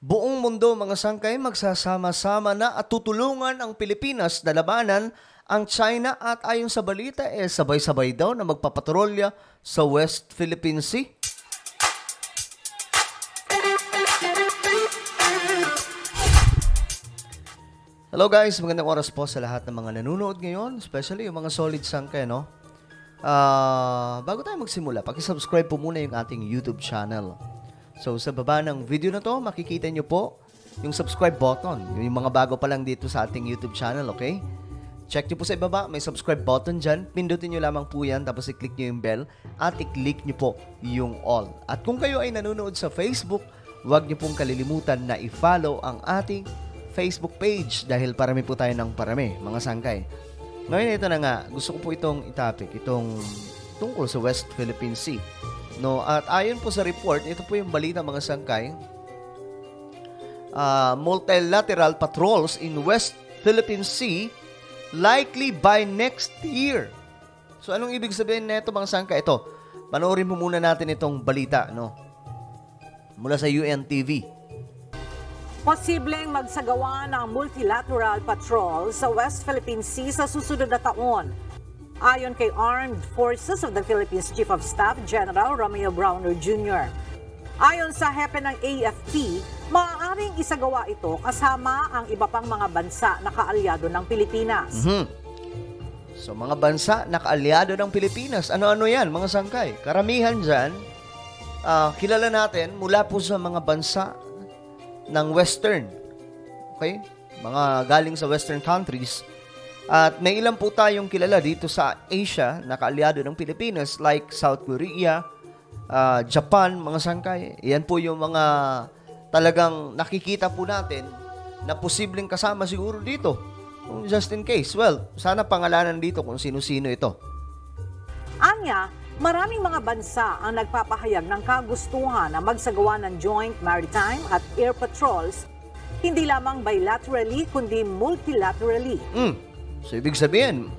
Buong mundo mga sangkay magsasama-sama na at tutulungan ang Pilipinas na labanan ang China at ayon sa balita sabay-sabay daw na magpapatrolya sa West Philippine Sea. Hello guys, magandang oras po sa lahat ng mga nanonood ngayon, especially yung mga solid sangkay, no? Bago tayo magsimula, paki-subscribe po muna yung ating YouTube channel. So, sa baba ng video na to, makikita nyo po yung subscribe button. Yung mga bago pa lang dito sa ating YouTube channel, okay? Check nyo po sa ibaba, may subscribe button dyan. Pindutin nyo lamang po yan, tapos i-click nyo yung bell at i-click nyo po yung all. At kung kayo ay nanonood sa Facebook, huwag nyo pong kalilimutan na i-follow ang ating Facebook page dahil parami po tayo ng parami, mga sangkay. Ngayon, ito na nga, gusto ko po itong i-topic, itong tungkol sa West Philippine Sea. No, at ayon po sa report, ito po yung balita mga sangkay. Multilateral patrols in West Philippine Sea likely by next year. So anong ibig sabihin nito mga sangkay? Ito, panoorin po muna natin itong balita, no? Mula sa UNTV. Posibleng magsagawa ng multilateral patrol sa West Philippine Sea sa susunod na taon. Ayon kay Armed Forces of the Philippines Chief of Staff General Romeo Browner Jr. Ayon sa hepe ng AFP, maaaring isagawa ito kasama ang iba pang mga bansa na kaalyado ng Pilipinas. So mga bansa na kaalyado ng Pilipinas, ano-ano yan mga sangkay? Karamihan dyan, kilala natin mula po sa mga bansa ng Western. Okay? Mga galing sa Western countries. At may ilan po tayong kilala dito sa Asia na kaalyado ng Pilipinas like South Korea, Japan, mga sangkay. Yan po yung mga talagang nakikita po natin na posibleng kasama siguro dito. Just in case. Well, sana pangalanan dito kung sino-sino ito. Anya, maraming mga bansa ang nagpapahayag ng kagustuhan na magsagawa ng joint maritime at air patrols, hindi lamang bilaterally kundi multilaterally. So, ibig sabihin,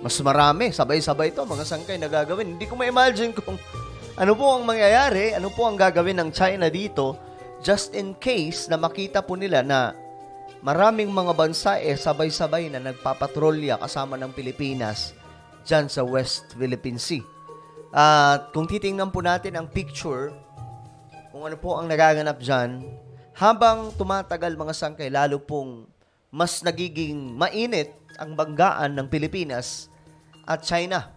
mas marami, sabay-sabay ito, mga sangkay na gagawin. Hindi ko ma-imagine kung ano po ang mangyayari, ano po ang gagawin ng China dito, just in case na makita po nila na maraming mga bansa sabay-sabay na nagpapatrolya kasama ng Pilipinas dyan sa West Philippine Sea. At kung titingnan po natin ang picture, kung ano po ang nagaganap dyan, habang tumatagal mga sangkay, lalo pong mas nagiging mainit ang banggaan ng Pilipinas at China.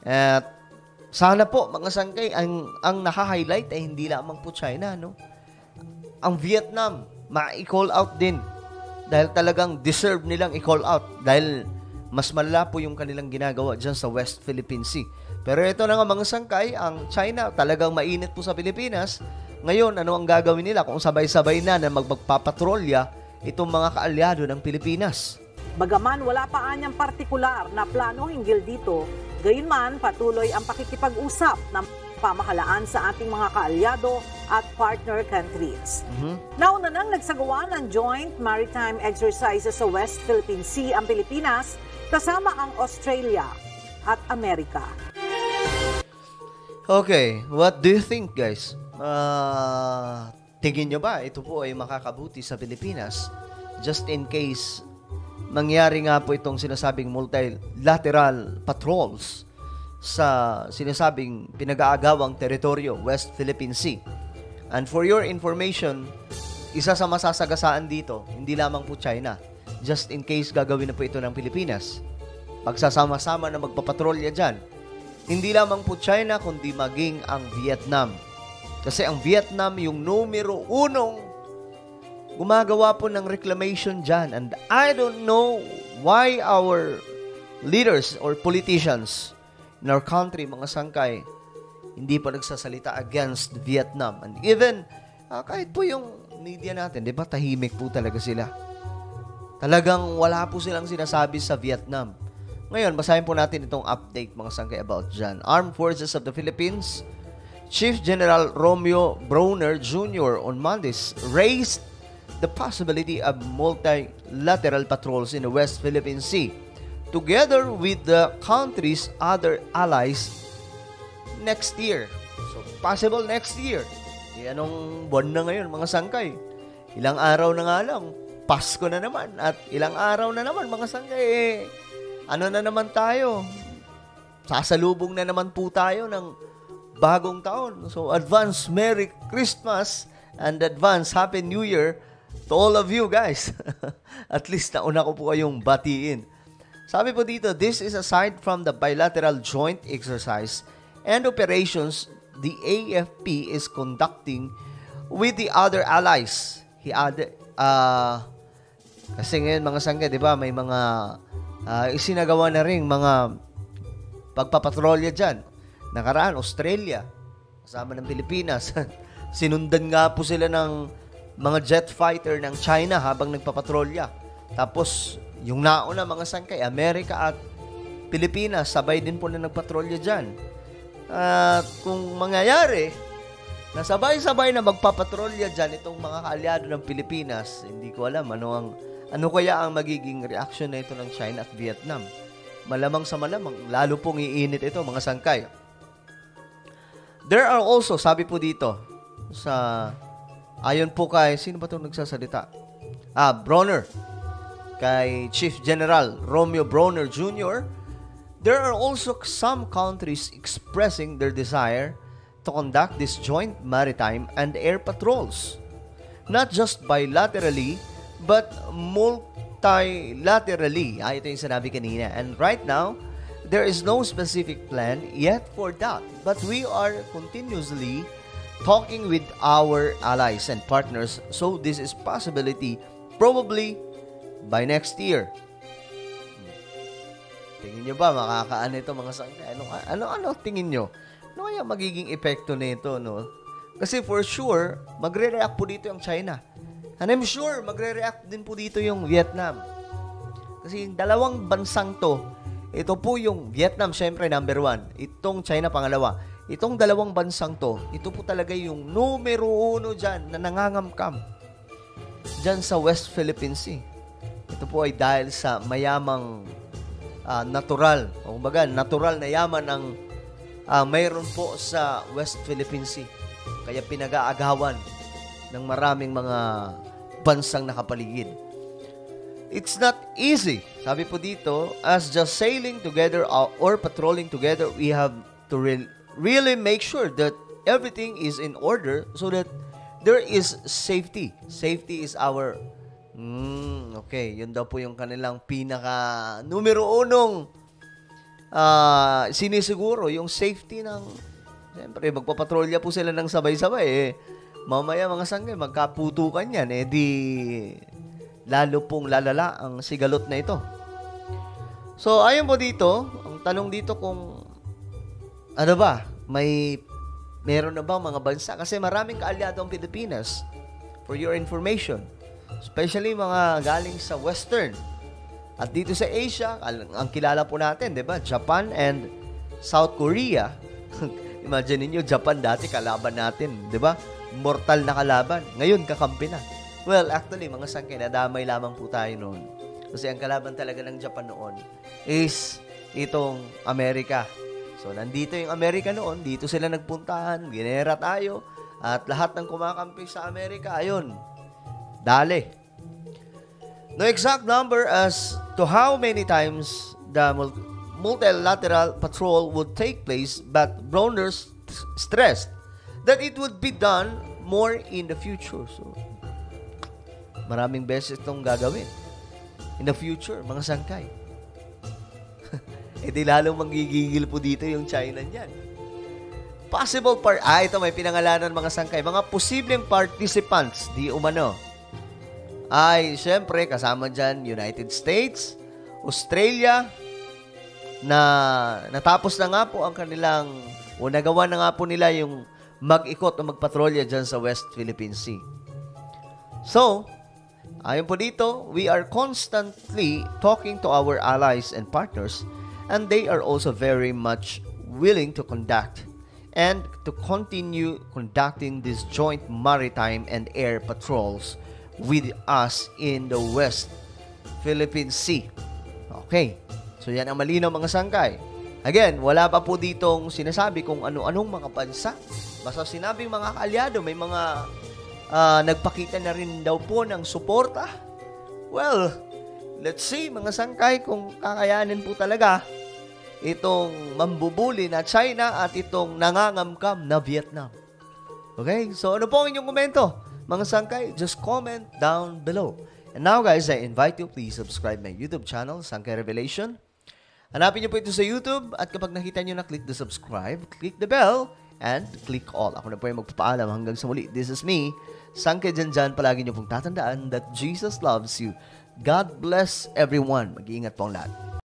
At sana po mga sangkay, ang naka-highlight ay hindi lamang po China, no? Ang Vietnam, ma-i-call out din dahil talagang deserve nilang i-call out dahil mas malala po yung kanilang ginagawa dyan sa West Philippine Sea. Pero ito na nga mga sangkay, ang China talagang mainit po sa Pilipinas. Ngayon, ano ang gagawin nila kung sabay-sabay na magpapatrolya itong mga kaalyado ng Pilipinas? Bagaman wala pa anyang partikular na plano hinggil dito, gayunman patuloy ang pakikipag-usap ng pamahalaan sa ating mga kaalyado at partner countries. Nauna nang nagsagawa ng joint maritime exercises sa West Philippine Sea ang Pilipinas kasama ang Australia at Amerika. Okay, what do you think guys? Tingin nyo ba ito po ay makakabuti sa Pilipinas just in case mangyari nga po itong sinasabing multilateral patrols sa sinasabing pinag-aagawang teritoryo, West Philippine Sea. And for your information, isa sa masasagasaan dito, hindi lamang po China. Just in case gagawin na po ito ng Pilipinas. Pagsasama-sama na magpapatrolya dyan. Hindi lamang po China, kundi maging ang Vietnam. Kasi ang Vietnam yung numero 1 gumagawa po ng reclamation dyan. And I don't know why our leaders or politicians in our country, mga sangkay, hindi pa nagsasalita against Vietnam. And even, kahit po yung media natin, di ba, tahimik po talaga sila. Talagang wala po silang sinasabi sa Vietnam. Ngayon, basahin po natin itong update, mga sangkay, about dyan. Armed Forces of the Philippines, Chief General Romeo Browner Jr. on Mondays raised the possibility of multilateral patrols in the West Philippine Sea, together with the country's other allies next year. So, possible next year. anong buwan na ngayon, mga sangkay? Ilang araw na nga lang, Pasko na naman. At ilang araw na naman, mga sangkay, ano na naman tayo? Sasalubong na naman po tayo ng bagong taon. So, advance Merry Christmas and advance Happy New Year to all of you guys. At least nauna ko po kayong batiin. Sabi po dito, this is aside from the bilateral joint exercise and operations the AFP is conducting with the other allies. He added, kasi ngayon mga sangkay, di ba, may mga isinagawa na rin mga pagpapatrolya dyan. Nakaraan, Australia, kasama ng Pilipinas. Sinundan nga po sila ng mga jet fighter ng China habang nagpapatrolya. Tapos, yung nauna mga sangkay, Amerika at Pilipinas, sabay din po na nagpatrolya dyan. At kung mangyayari, na sabay-sabay na magpapatrolya dyan itong mga kaalyado ng Pilipinas, hindi ko alam ano kaya ang magiging reaction na ito ng China at Vietnam. Malamang sa malamang, lalo pong iinit ito mga sangkay. There are also, sabi po dito, ayon po kay, sino ba itong nagsasalita? Bronner. Kay Chief General Romeo Bronner Jr., there are also some countries expressing their desire to conduct these joint maritime and air patrols, not just bilaterally, but multilaterally. Ito yung sinabi kanina. And right now, there is no specific plan yet for that, but we are continuously talking with our allies and partners, so this is possibility probably by next year. Tingin nyo ba makakaan ito mga sangkay? Ano tingin nyo? Ano kaya magiging epekto nito, no? Kasi for sure, magre-react po dito yung China. And I'm sure, magre-react din po dito yung Vietnam. Kasi yung dalawang bansang to, ito po yung Vietnam, syempre number 1. Itong China, pangalawa. Itong dalawang bansang to, ito po talaga yung numero 1 dyan na nangangamkam dyan sa West Philippine Sea. Ito po ay dahil sa mayamang natural, o kumbaga, natural na yaman ang mayroon po sa West Philippine Sea. Kaya pinag-aagawan ng maraming mga bansang nakapaligid. It's not easy. Sabi po dito, as just sailing together or patrolling together, we have to really make sure that everything is in order so that there is safety. Safety is our okay, yun daw po yung kanilang pinaka numero 1 sinisiguro, yung safety ng, siyempre, magpapatrolya po sila ng sabay-sabay. Mamaya mga sangkay, magkaputukan yan. Di lalo pong lalala ang sigalot na ito. So, ayon po dito, ang tanong dito kung ano ba, meron na ba mga bansa? Kasi maraming kaalyado ang Pilipinas, for your information. Especially mga galing sa Western. At dito sa Asia, ang kilala po natin, di ba? Japan and South Korea. Imagine niyo, Japan dati kalaban natin, di ba? Mortal na kalaban. Ngayon, kakampi na. Well, actually, mga sangkay, nadamay lamang po tayo noon. Kasi ang kalaban talaga ng Japan noon is itong Amerika. So, nandito yung Amerika noon, dito sila nagpuntahan, ginera tayo, at lahat ng kumakampi sa Amerika, ayun, dali. No exact number as to how many times the multilateral patrol would take place, but Bronner stressed that it would be done more in the future. So, maraming beses itong gagawin. In the future, mga sangkay. Di lalong manggigigil po dito yung China niyan. Possible ito may pinangalanan mga sangkay. Mga posibleng participants, di umano, ay syempre kasama dyan United States, Australia, na natapos na nga po ang kanilang, o nagawa na nga po nila yung mag-ikot o magpatrolya dyan sa West Philippine Sea. So, ayon po dito, we are constantly talking to our allies and partners, and they are also very much willing to conduct and to continue conducting these joint maritime and air patrols with us in the West Philippine Sea. Okay. So, yan ang malinaw mga sangkay. Again, wala pa po ditong sinasabi kung ano-anong mga bansa Basta sinabing mga kaalyado, may mga nagpakita na rin daw po ng suporta. Well, let's see mga sangkay kung kakayanin po talaga itong mambubuli na China at itong nangangamkam na Vietnam. Okay? So ano po ang inyong komento? Mga sangkay, just comment down below. And now guys, I invite you, please subscribe my YouTube channel, Sangkay Revelation. Hanapin niyo po ito sa YouTube at kapag nakita niyo na click the subscribe, click the bell, and click all. Ako na po yung magpapaalam hanggang sa muli. This is me, Sangkay Janjan. Palagi niyo pong tatandaan that Jesus loves you. God bless everyone. Mag-iingat po ang lahat.